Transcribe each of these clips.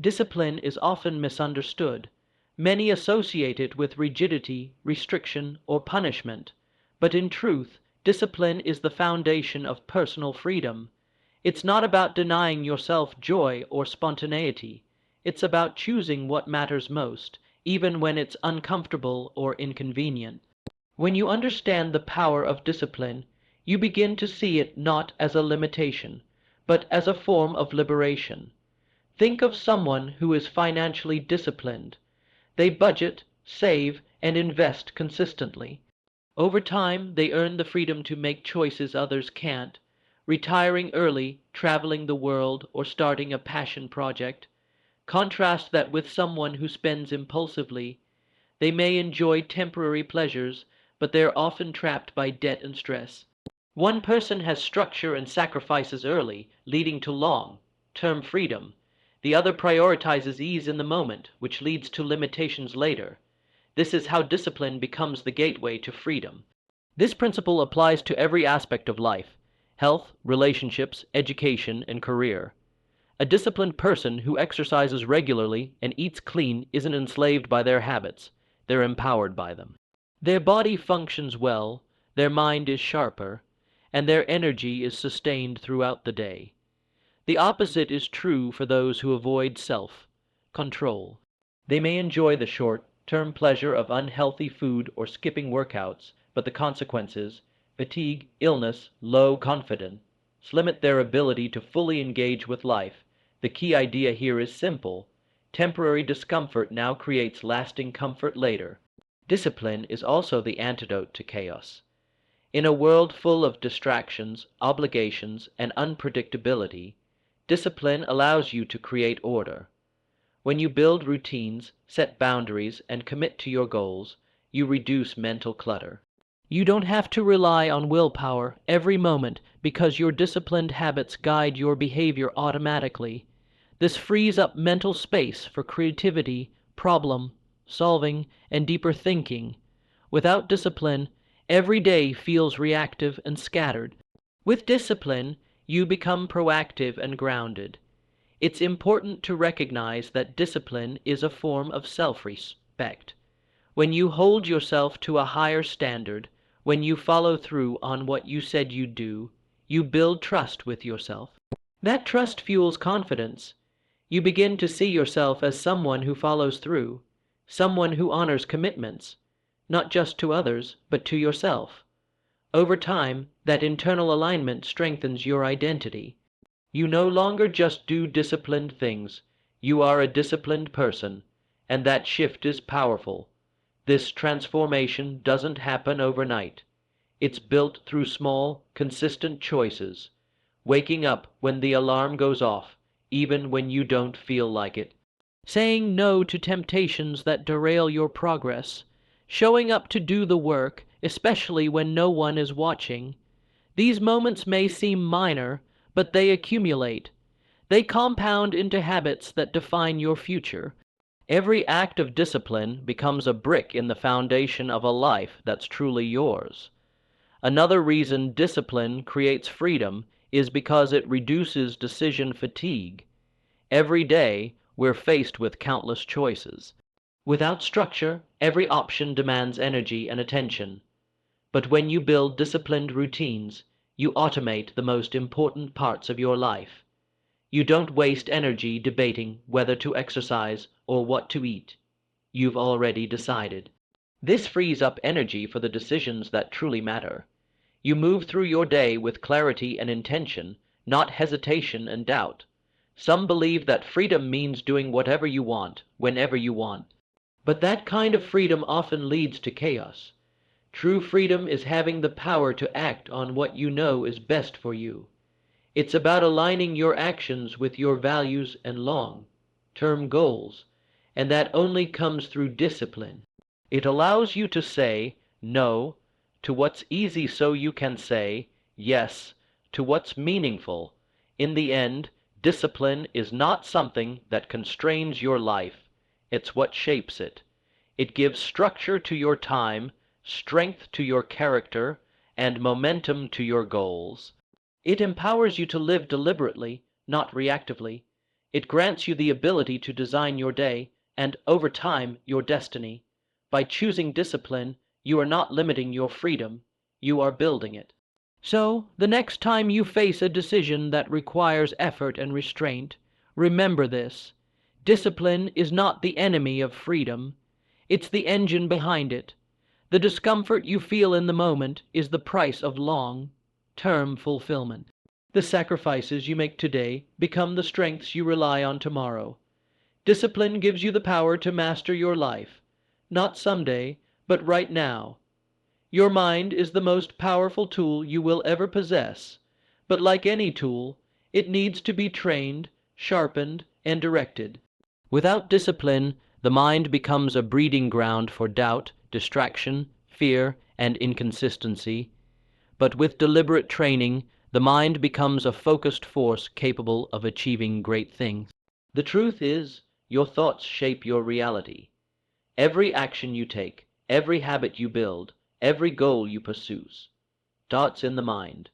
Discipline is often misunderstood. Many associate it with rigidity, restriction, or punishment, but in truth, discipline is the foundation of personal freedom. It's not about denying yourself joy or spontaneity. It's about choosing what matters most, even when it's uncomfortable or inconvenient. When you understand the power of discipline, you begin to see it not as a limitation, but as a form of liberation. Think of someone who is financially disciplined. They budget, save, and invest consistently. Over time, they earn the freedom to make choices others can't, retiring early, traveling the world, or starting a passion project. Contrast that with someone who spends impulsively. They may enjoy temporary pleasures, but they are often trapped by debt and stress. One person has structure and sacrifices early, leading to long-term freedom. The other prioritizes ease in the moment, which leads to limitations later. This is how discipline becomes the gateway to freedom. This principle applies to every aspect of life: health, relationships, education, and career. A disciplined person who exercises regularly and eats clean isn't enslaved by their habits, they're empowered by them. Their body functions well, their mind is sharper, and their energy is sustained throughout the day. The opposite is true for those who avoid self-control. They may enjoy the short-term pleasure of unhealthy food or skipping workouts, but the consequences, fatigue, illness, low confidence, limit their ability to fully engage with life. The key idea here is simple. Temporary discomfort now creates lasting comfort later. Discipline is also the antidote to chaos. In a world full of distractions, obligations, and unpredictability, discipline allows you to create order. When you build routines, set boundaries, and commit to your goals, you reduce mental clutter. You don't have to rely on willpower every moment because your disciplined habits guide your behavior automatically. This frees up mental space for creativity, problem solving, and deeper thinking. Without discipline, every day feels reactive and scattered. With discipline, you become proactive and grounded. It's important to recognize that discipline is a form of self-respect. When you hold yourself to a higher standard, when you follow through on what you said you'd do, you build trust with yourself. That trust fuels confidence. You begin to see yourself as someone who follows through, someone who honors commitments, not just to others, but to yourself. Over time, that internal alignment strengthens your identity. You no longer just do disciplined things, you are a disciplined person, and that shift is powerful. This transformation doesn't happen overnight. It's built through small, consistent choices, waking up when the alarm goes off, even when you don't feel like it, saying no to temptations that derail your progress, showing up to do the work, especially when no one is watching. These moments may seem minor, but they accumulate. They compound into habits that define your future. Every act of discipline becomes a brick in the foundation of a life that's truly yours. Another reason discipline creates freedom is because it reduces decision fatigue. Every day, we're faced with countless choices. Without structure, every option demands energy and attention. But when you build disciplined routines, you automate the most important parts of your life. You don't waste energy debating whether to exercise or what to eat. You've already decided. This frees up energy for the decisions that truly matter. You move through your day with clarity and intention, not hesitation and doubt. Some believe that freedom means doing whatever you want, whenever you want. But that kind of freedom often leads to chaos. True freedom is having the power to act on what you know is best for you. It's about aligning your actions with your values and long-term goals, and that only comes through discipline. It allows you to say no to what's easy so you can say yes to what's meaningful. In the end, discipline is not something that constrains your life, it's what shapes it. It gives structure to your time, strength to your character, and momentum to your goals. It empowers you to live deliberately, not reactively. It grants you the ability to design your day and, over time, your destiny. By choosing discipline, you are not limiting your freedom, you are building it. So, the next time you face a decision that requires effort and restraint, remember this. Discipline is not the enemy of freedom, it's the engine behind it. The discomfort you feel in the moment is the price of long-term fulfillment. The sacrifices you make today become the strengths you rely on tomorrow. Discipline gives you the power to master your life, not someday, but right now. Your mind is the most powerful tool you will ever possess, but like any tool, it needs to be trained, sharpened, and directed. Without discipline, the mind becomes a breeding ground for doubt, distraction, fear, and inconsistency. But with deliberate training, the mind becomes a focused force capable of achieving great things. The truth is, your thoughts shape your reality. Every action you take, every habit you build, every goal you pursue starts in the mind,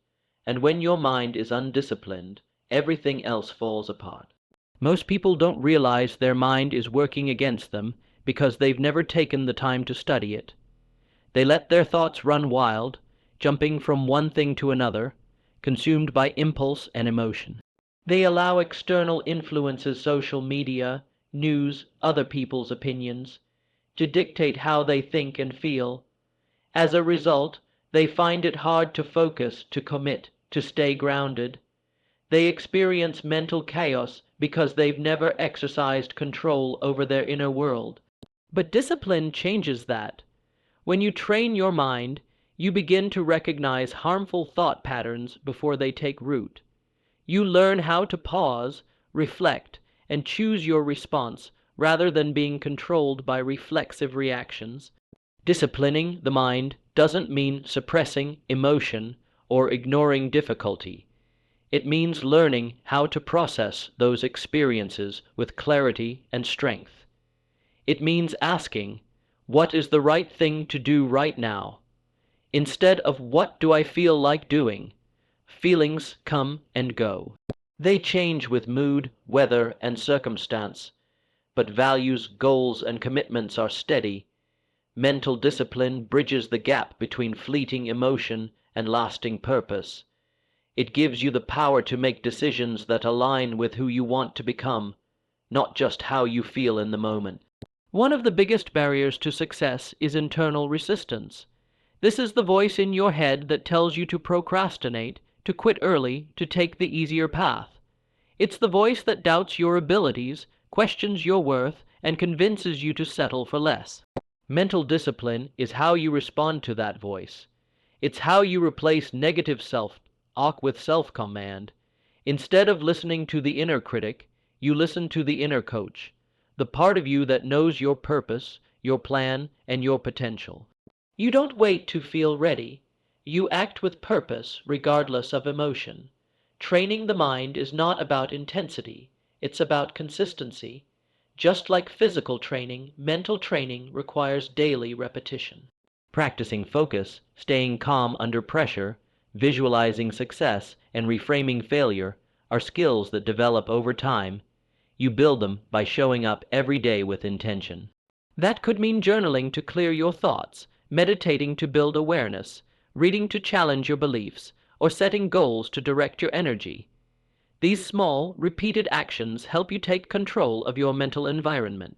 and when your mind is undisciplined, everything else falls apart. Most people don't realize their mind is working against them because they've never taken the time to study it. They let their thoughts run wild, jumping from one thing to another, consumed by impulse and emotion. They allow external influences, social media, news, other people's opinions, to dictate how they think and feel. As a result, they find it hard to focus, to commit, to stay grounded. They experience mental chaos because they've never exercised control over their inner world. But discipline changes that. When you train your mind, you begin to recognize harmful thought patterns before they take root. You learn how to pause, reflect, and choose your response rather than being controlled by reflexive reactions. Disciplining the mind doesn't mean suppressing emotion or ignoring difficulty. It means learning how to process those experiences with clarity and strength. It means asking, what is the right thing to do right now? Instead of what do I feel like doing? Feelings come and go. They change with mood, weather, and circumstance, but values, goals, and commitments are steady. Mental discipline bridges the gap between fleeting emotion and lasting purpose. It gives you the power to make decisions that align with who you want to become, not just how you feel in the moment. One of the biggest barriers to success is internal resistance. This is the voice in your head that tells you to procrastinate, to quit early, to take the easier path. It's the voice that doubts your abilities, questions your worth, and convinces you to settle for less. Mental discipline is how you respond to that voice. It's how you replace negative self-talk with self-command. Instead of listening to the inner critic, you listen to the inner coach, the part of you that knows your purpose, your plan, and your potential. You don't wait to feel ready. You act with purpose regardless of emotion. Training the mind is not about intensity, it's about consistency. Just like physical training, mental training requires daily repetition. Practicing focus, staying calm under pressure, visualizing success, and reframing failure are skills that develop over time. You build them by showing up every day with intention. That could mean journaling to clear your thoughts, meditating to build awareness, reading to challenge your beliefs, or setting goals to direct your energy. These small, repeated actions help you take control of your mental environment.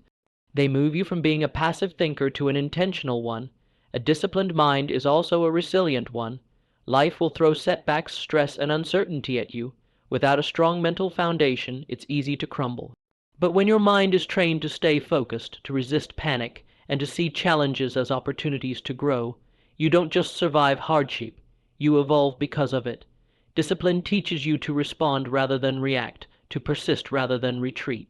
They move you from being a passive thinker to an intentional one. A disciplined mind is also a resilient one. Life will throw setbacks, stress, and uncertainty at you. Without a strong mental foundation, it's easy to crumble. But when your mind is trained to stay focused, to resist panic, and to see challenges as opportunities to grow, you don't just survive hardship, you evolve because of it. Discipline teaches you to respond rather than react, to persist rather than retreat.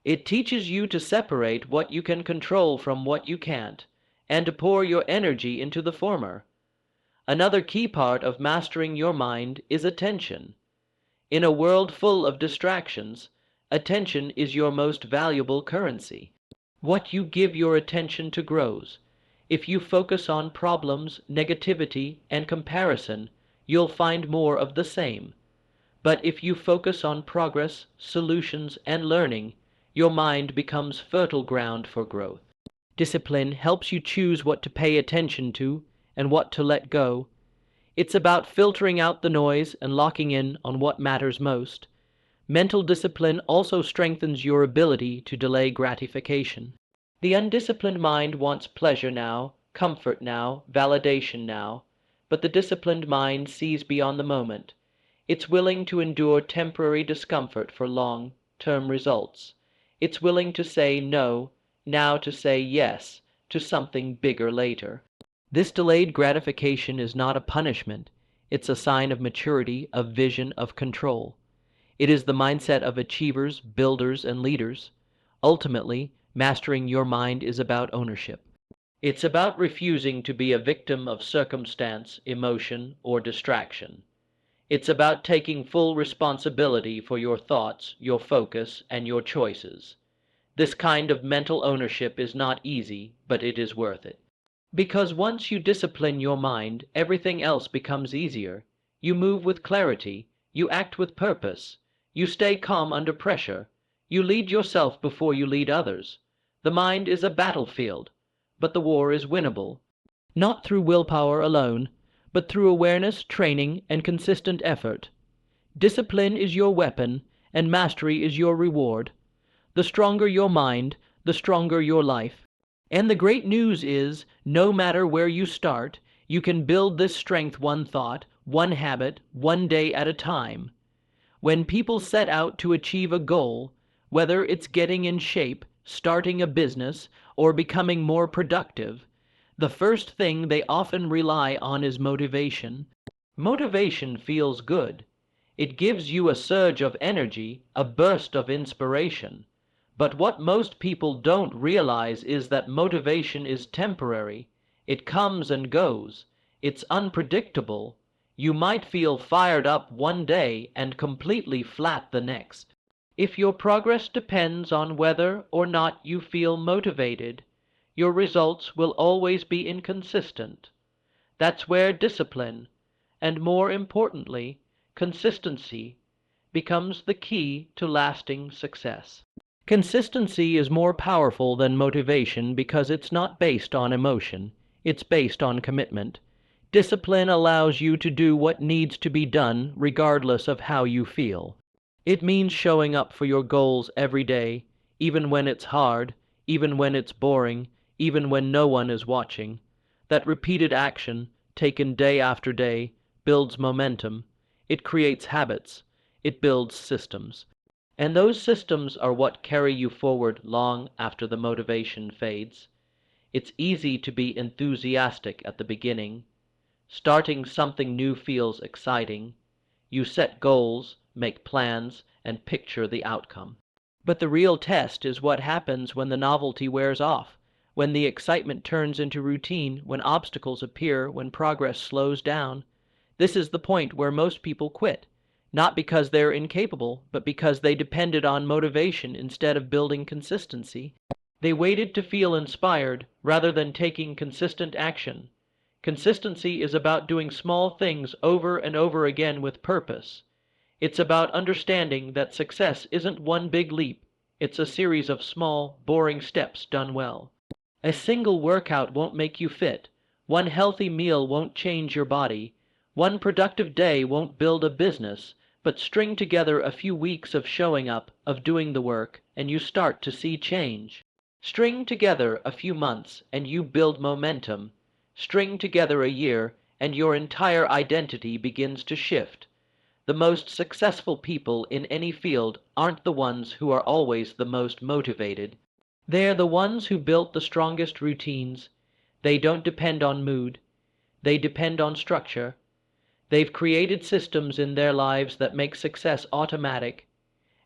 It teaches you to separate what you can control from what you can't, and to pour your energy into the former. Another key part of mastering your mind is attention. In a world full of distractions, attention is your most valuable currency. What you give your attention to grows. If you focus on problems, negativity, and comparison, you'll find more of the same. But if you focus on progress, solutions, and learning, your mind becomes fertile ground for growth. Discipline helps you choose what to pay attention to and what to let go. It's about filtering out the noise and locking in on what matters most. Mental discipline also strengthens your ability to delay gratification. The undisciplined mind wants pleasure now, comfort now, validation now, but the disciplined mind sees beyond the moment. It's willing to endure temporary discomfort for long-term results. It's willing to say no now to say yes to something bigger later. This delayed gratification is not a punishment. It's a sign of maturity, of vision, of control. It is the mindset of achievers, builders, and leaders. Ultimately, mastering your mind is about ownership. It's about refusing to be a victim of circumstance, emotion, or distraction. It's about taking full responsibility for your thoughts, your focus, and your choices. This kind of mental ownership is not easy, but it is worth it. Because once you discipline your mind, everything else becomes easier. You move with clarity, you act with purpose, you stay calm under pressure, you lead yourself before you lead others. The mind is a battlefield, but the war is winnable, not through willpower alone, but through awareness, training, and consistent effort. Discipline is your weapon, and mastery is your reward. The stronger your mind, the stronger your life. And the great news is, no matter where you start, you can build this strength one thought, one habit, one day at a time. When people set out to achieve a goal, whether it's getting in shape, starting a business, or becoming more productive, the first thing they often rely on is motivation. Motivation feels good. It gives you a surge of energy, a burst of inspiration. But what most people don't realize is that motivation is temporary. It comes and goes. It's unpredictable. You might feel fired up one day and completely flat the next. If your progress depends on whether or not you feel motivated, your results will always be inconsistent. That's where discipline, and more importantly, consistency, becomes the key to lasting success. Consistency is more powerful than motivation because it's not based on emotion, it's based on commitment. Discipline allows you to do what needs to be done regardless of how you feel. It means showing up for your goals every day, even when it's hard, even when it's boring, even when no one is watching. That repeated action, taken day after day, builds momentum. It creates habits. It builds systems. And those systems are what carry you forward long after the motivation fades. It's easy to be enthusiastic at the beginning. Starting something new feels exciting. You set goals, make plans, and picture the outcome. But the real test is what happens when the novelty wears off, when the excitement turns into routine, when obstacles appear, when progress slows down. This is the point where most people quit, not because they're incapable, but because they depended on motivation instead of building consistency. They waited to feel inspired rather than taking consistent action. Consistency is about doing small things over and over again with purpose. It's about understanding that success isn't one big leap, it's a series of small, boring steps done well. A single workout won't make you fit. One healthy meal won't change your body. One productive day won't build a business, but string together a few weeks of showing up, of doing the work, and you start to see change. String together a few months, and you build momentum. String together a year, and your entire identity begins to shift. The most successful people in any field aren't the ones who are always the most motivated. They're the ones who built the strongest routines. They don't depend on mood. They depend on structure. They've created systems in their lives that make success automatic,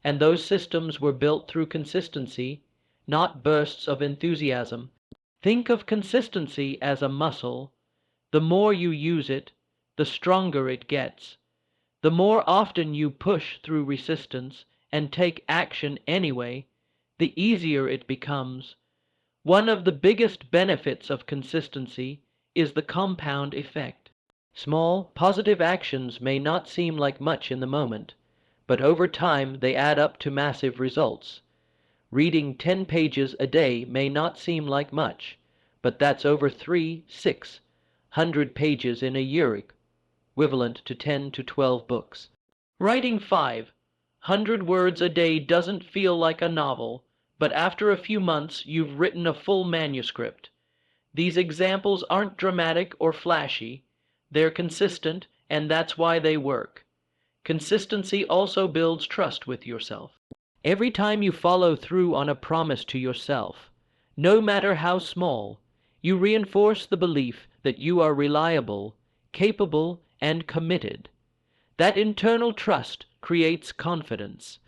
and those systems were built through consistency, not bursts of enthusiasm. Think of consistency as a muscle. The more you use it, the stronger it gets. The more often you push through resistance and take action anyway, the easier it becomes. One of the biggest benefits of consistency is the compound effect. Small, positive actions may not seem like much in the moment, but over time they add up to massive results. Reading 10 pages a day may not seem like much, but that's over 600 pages in a year, equivalent to 10 to 12 books. Writing 500 words a day doesn't feel like a novel, but after a few months you've written a full manuscript. These examples aren't dramatic or flashy, they're consistent, and that's why they work. Consistency also builds trust with yourself. Every time you follow through on a promise to yourself, no matter how small, you reinforce the belief that you are reliable, capable, and committed. That internal trust creates confidence.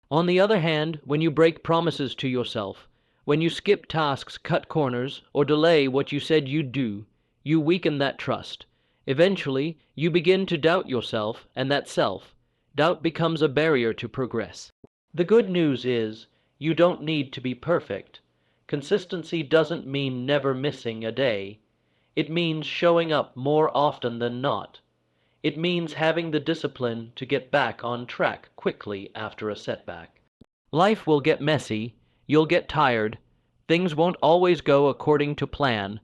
On the other hand, when you break promises to yourself, when you skip tasks, cut corners, or delay what you said you'd do, you weaken that trust. Eventually, you begin to doubt yourself, and that self-doubt becomes a barrier to progress. The good news is, you don't need to be perfect. Consistency doesn't mean never missing a day. It means showing up more often than not. It means having the discipline to get back on track quickly after a setback. Life will get messy, you'll get tired, things won't always go according to plan,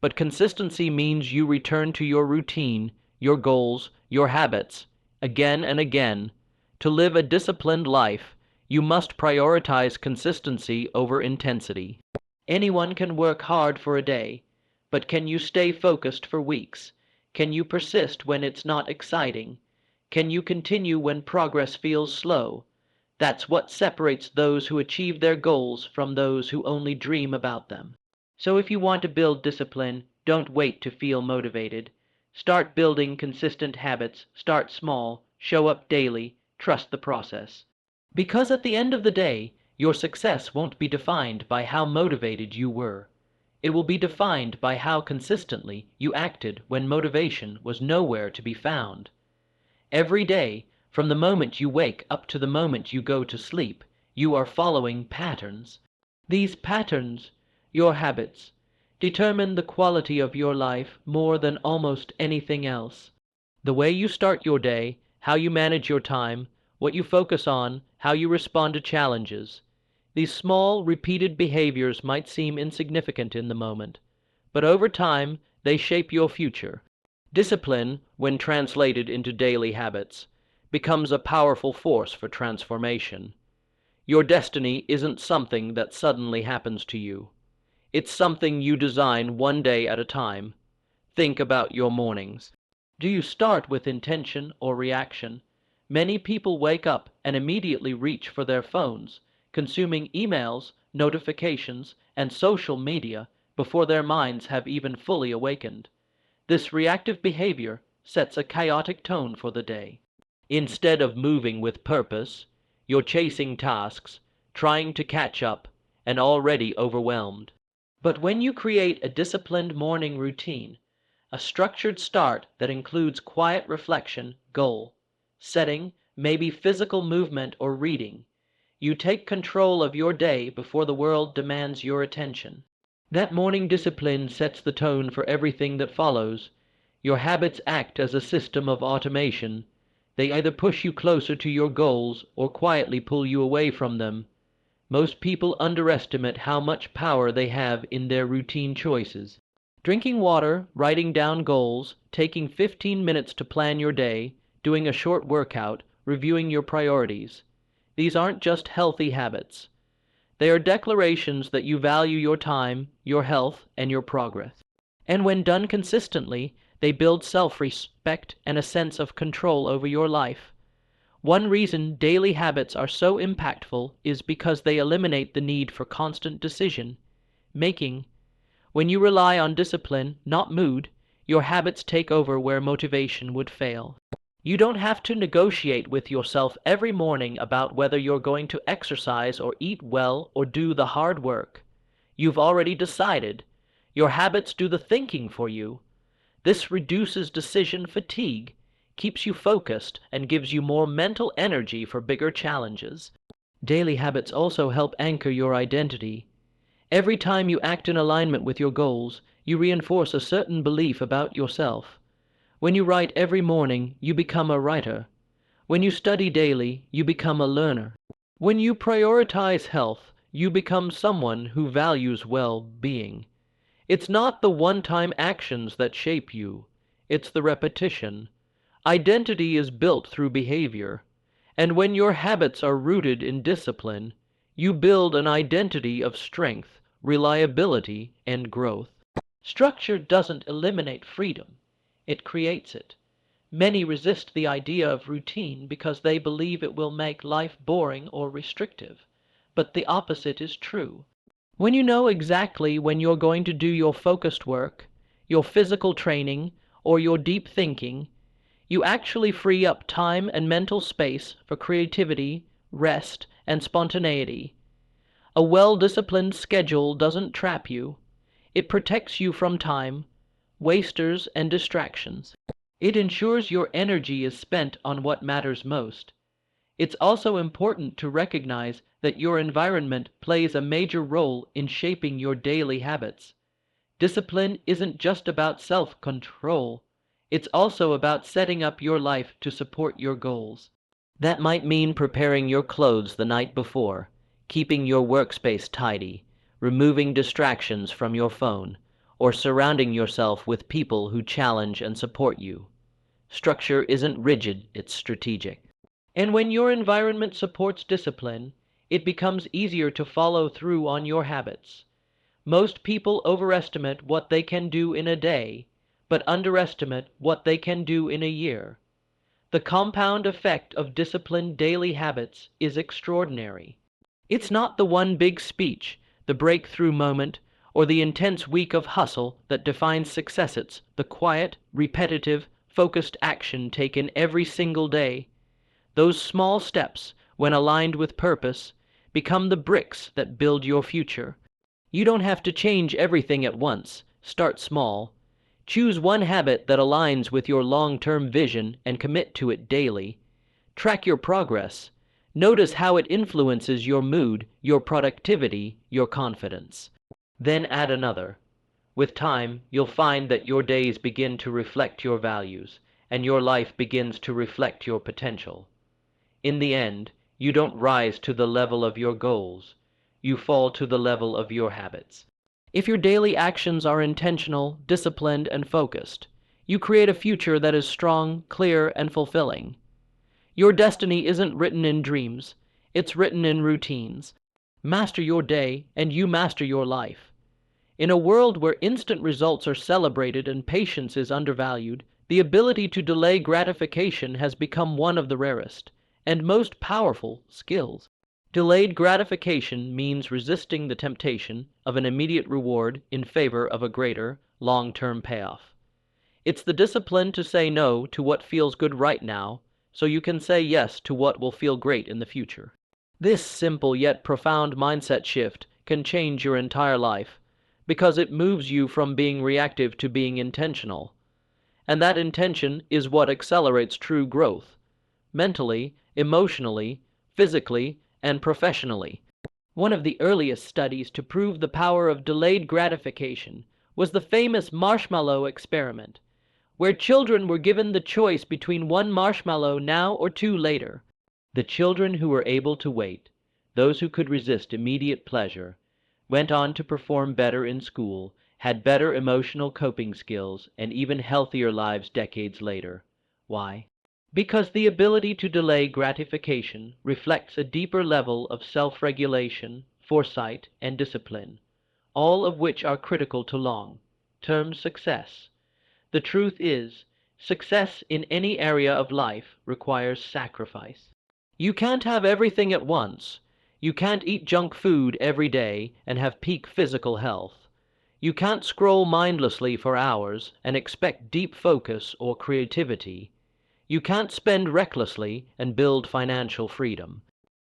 but consistency means you return to your routine, your goals, your habits, again and again. To live a disciplined life, you must prioritize consistency over intensity. Anyone can work hard for a day, but can you stay focused for weeks? Can you persist when it's not exciting? Can you continue when progress feels slow? That's what separates those who achieve their goals from those who only dream about them. So if you want to build discipline, don't wait to feel motivated. Start building consistent habits, start small, show up daily, trust the process. Because at the end of the day, your success won't be defined by how motivated you were. It will be defined by how consistently you acted when motivation was nowhere to be found. Every day, from the moment you wake up to the moment you go to sleep, you are following patterns. These patterns, your habits, determine the quality of your life more than almost anything else. The way you start your day, how you manage your time, what you focus on, how you respond to challenges. These small, repeated behaviors might seem insignificant in the moment, but over time they shape your future. Discipline, when translated into daily habits, becomes a powerful force for transformation. Your destiny isn't something that suddenly happens to you. It's something you design one day at a time. Think about your mornings. Do you start with intention or reaction? Many people wake up and immediately reach for their phones, consuming emails, notifications, and social media before their minds have even fully awakened. This reactive behavior sets a chaotic tone for the day. Instead of moving with purpose, you're chasing tasks, trying to catch up, and already overwhelmed. But when you create a disciplined morning routine, a structured start that includes quiet reflection, goal setting, maybe physical movement or reading, you take control of your day before the world demands your attention. That morning discipline sets the tone for everything that follows. Your habits act as a system of automation. They either push you closer to your goals or quietly pull you away from them. Most people underestimate how much power they have in their routine choices. Drinking water, writing down goals, taking 15 minutes to plan your day, doing a short workout, reviewing your priorities. These aren't just healthy habits. They are declarations that you value your time, your health, and your progress. And when done consistently, they build self-respect and a sense of control over your life. One reason daily habits are so impactful is because they eliminate the need for constant decision making. When you rely on discipline, not mood, your habits take over where motivation would fail. You don't have to negotiate with yourself every morning about whether you're going to exercise or eat well or do the hard work. You've already decided. Your habits do the thinking for you. This reduces decision fatigue, keeps you focused, and gives you more mental energy for bigger challenges. Daily habits also help anchor your identity. Every time you act in alignment with your goals, you reinforce a certain belief about yourself. When you write every morning, you become a writer. When you study daily, you become a learner. When you prioritize health, you become someone who values well-being. It's not the one-time actions that shape you, it's the repetition. Identity is built through behavior, and when your habits are rooted in discipline, you build an identity of strength, reliability, and growth. Structure doesn't eliminate freedom, it creates it. Many resist the idea of routine because they believe it will make life boring or restrictive, but the opposite is true. When you know exactly when you're going to do your focused work, your physical training, or your deep thinking, you actually free up time and mental space for creativity, rest, and spontaneity. A well-disciplined schedule doesn't trap you. It protects you from time, wasters, and distractions. It ensures your energy is spent on what matters most. It's also important to recognize that your environment plays a major role in shaping your daily habits. Discipline isn't just about self-control. It's also about setting up your life to support your goals. That might mean preparing your clothes the night before, keeping your workspace tidy, removing distractions from your phone, or surrounding yourself with people who challenge and support you. Structure isn't rigid, it's strategic. And when your environment supports discipline, it becomes easier to follow through on your habits. Most people overestimate what they can do in a day, but underestimate what they can do in a year. The compound effect of disciplined daily habits is extraordinary. It's not the one big speech, the breakthrough moment, or the intense week of hustle that defines success. It's the quiet, repetitive, focused action taken every single day. Those small steps, when aligned with purpose, become the bricks that build your future. You don't have to change everything at once. Start small. Choose one habit that aligns with your long-term vision and commit to it daily. Track your progress. Notice how it influences your mood, your productivity, your confidence. Then add another. With time, you'll find that your days begin to reflect your values, and your life begins to reflect your potential. In the end, you don't rise to the level of your goals. You fall to the level of your habits. If your daily actions are intentional, disciplined, and focused, you create a future that is strong, clear, and fulfilling. Your destiny isn't written in dreams, it's written in routines. Master your day, and you master your life. In a world where instant results are celebrated and patience is undervalued, the ability to delay gratification has become one of the rarest and most powerful skills. Delayed gratification means resisting the temptation of an immediate reward in favor of a greater, long-term payoff. It's the discipline to say no to what feels good right now, so you can say yes to what will feel great in the future. This simple yet profound mindset shift can change your entire life, because it moves you from being reactive to being intentional. And that intention is what accelerates true growth, mentally, emotionally, physically, and professionally. One of the earliest studies to prove the power of delayed gratification was the famous marshmallow experiment, where children were given the choice between one marshmallow now or two later. The children who were able to wait, those who could resist immediate pleasure, went on to perform better in school, had better emotional coping skills, and even healthier lives decades later. Why? Because the ability to delay gratification reflects a deeper level of self-regulation, foresight, and discipline, all of which are critical to long-term success. The truth is, success in any area of life requires sacrifice. You can't have everything at once. You can't eat junk food every day and have peak physical health. You can't scroll mindlessly for hours and expect deep focus or creativity. You can't spend recklessly and build financial freedom.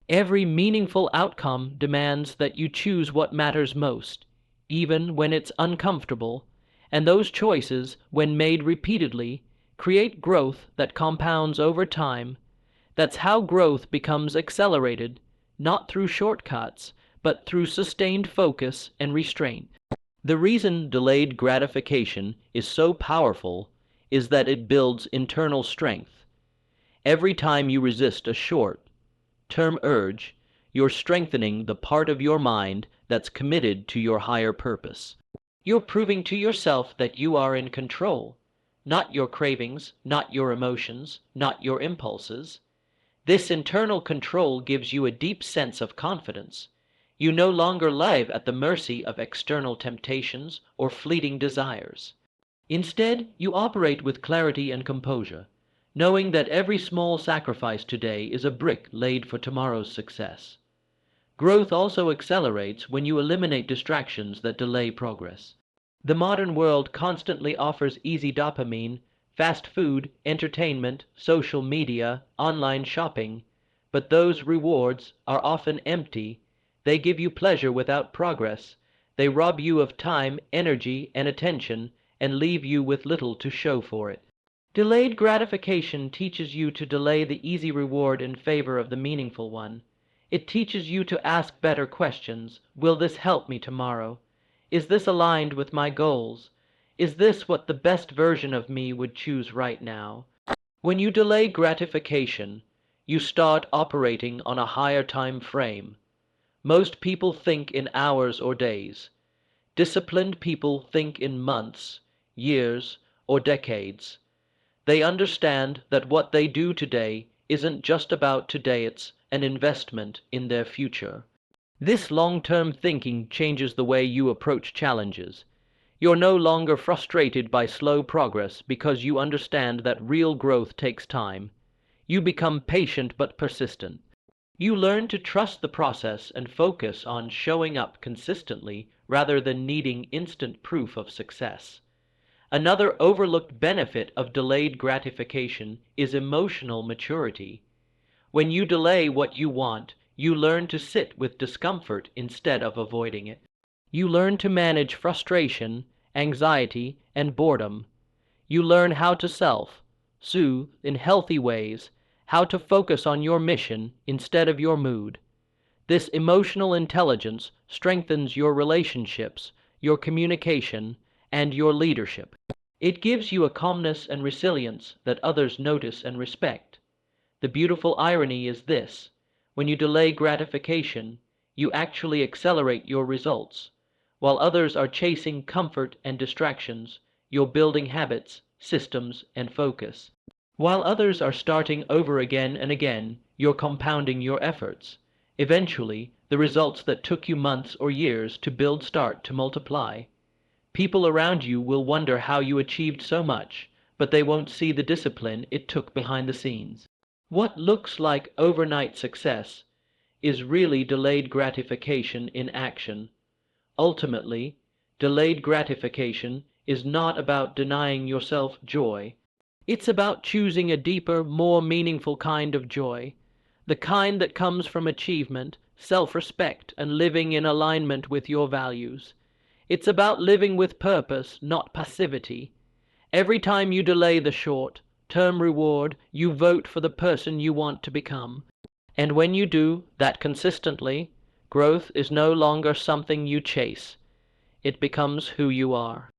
Every meaningful outcome demands that you choose what matters most, even when it's uncomfortable, and those choices, when made repeatedly, create growth that compounds over time. That's how growth becomes accelerated, not through shortcuts, but through sustained focus and restraint. The reason delayed gratification is so powerful is that it builds internal strength. Every time you resist a short-term urge, you're strengthening the part of your mind that's committed to your higher purpose. You're proving to yourself that you are in control, not your cravings, not your emotions, not your impulses. This internal control gives you a deep sense of confidence. You no longer live at the mercy of external temptations or fleeting desires. Instead, you operate with clarity and composure, knowing that every small sacrifice today is a brick laid for tomorrow's success. Growth also accelerates when you eliminate distractions that delay progress. The modern world constantly offers easy dopamine, fast food, entertainment, social media, online shopping, but those rewards are often empty. They give you pleasure without progress. They rob you of time, energy, and attention, and leave you with little to show for it. Delayed gratification teaches you to delay the easy reward in favor of the meaningful one. It teaches you to ask better questions. Will this help me tomorrow? Is this aligned with my goals? Is this what the best version of me would choose right now? When you delay gratification, you start operating on a higher time frame. Most people think in hours or days. Disciplined people think in months, years, or decades. They understand that what they do today isn't just about today, it's an investment in their future. This long-term thinking changes the way you approach challenges. You're no longer frustrated by slow progress because you understand that real growth takes time. You become patient but persistent. You learn to trust the process and focus on showing up consistently rather than needing instant proof of success. Another overlooked benefit of delayed gratification is emotional maturity. When you delay what you want, you learn to sit with discomfort instead of avoiding it. You learn to manage frustration, anxiety, and boredom. You learn how to self-soothe in healthy ways, how to focus on your mission instead of your mood. This emotional intelligence strengthens your relationships, your communication, and your leadership. It gives you a calmness and resilience that others notice and respect. The beautiful irony is this: when you delay gratification, you actually accelerate your results. While others are chasing comfort and distractions, you're building habits, systems, and focus. While others are starting over again and again, you're compounding your efforts. Eventually, the results that took you months or years to build start to multiply. People around you will wonder how you achieved so much, but they won't see the discipline it took behind the scenes. What looks like overnight success is really delayed gratification in action. Ultimately, delayed gratification is not about denying yourself joy. It's about choosing a deeper, more meaningful kind of joy, the kind that comes from achievement, self-respect, and living in alignment with your values. It's about living with purpose, not passivity. Every time you delay the short-term reward, you vote for the person you want to become. And when you do that consistently, growth is no longer something you chase. It becomes who you are.